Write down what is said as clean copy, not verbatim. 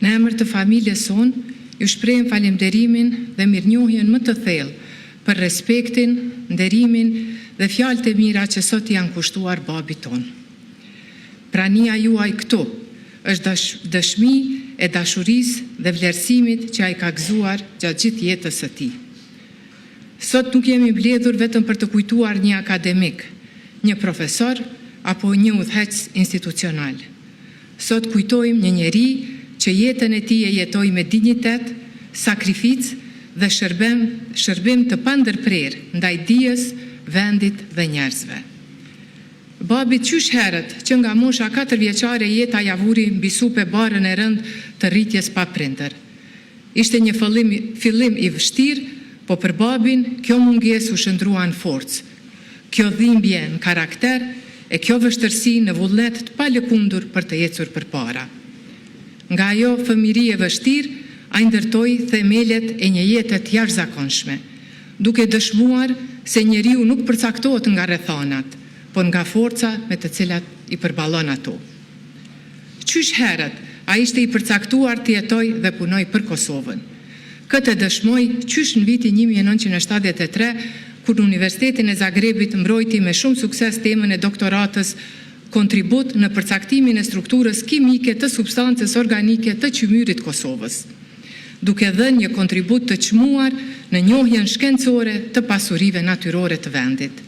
Në emër të familjes sonë, ju shprehim falënderimin dhe mirënjohjen më të thellë për respektin, nderimin dhe fjalët e mira që sot janë kushtuar babit ton. Prania juaj këtu është dëshmi e dashurisë dhe vlerësimit që ai ka gëzuar gjatë gjithë jetës së tij. Sot nuk jemi mbledhur vetëm për të kujtuar një akademik, një profesor apo një udhëheqës institucional. Sot kujtojmë një njeri që jetën e tij e jetoi me dinjitet, sakrificë dhe shërbim të pandërprerë ndaj dijes, vendit dhe njerëzve. Babi qysh herët që nga mosha 4 vjeçare jeta ja vuri mbi supe barën e rënd të rritjes pa prindër. Ishte një fillim i vështirë, po për babin kjo mungesë u shndrua në forcë. Kjo dhimbje në karakter e kjo vështërsi në vullnet të palëkundur për të ecur përpara. Nga ajo fëmijëri e vështirë, ai ndërtoi themelet e një jete të jashtëzakonshme, duke dëshmuar se njeriu nuk përcaktohet nga rrethanat, por nga forca me të cilat i përballon ato. Qysh herët ai ishte i përcaktuar të jetojë dhe punojë për Kosovën. Këtë dëshmoi qysh në vitin 1973, kur në Universitetin e Zagrebit mbrojti me shumë sukses temën e doktoratës kontribut në përcaktimin e strukturës kimike të substancës organike të qymyrit Kosovës, duke dhënë një kontribut të çmuar në njohjen shkencore të pasurive natyrore të vendit.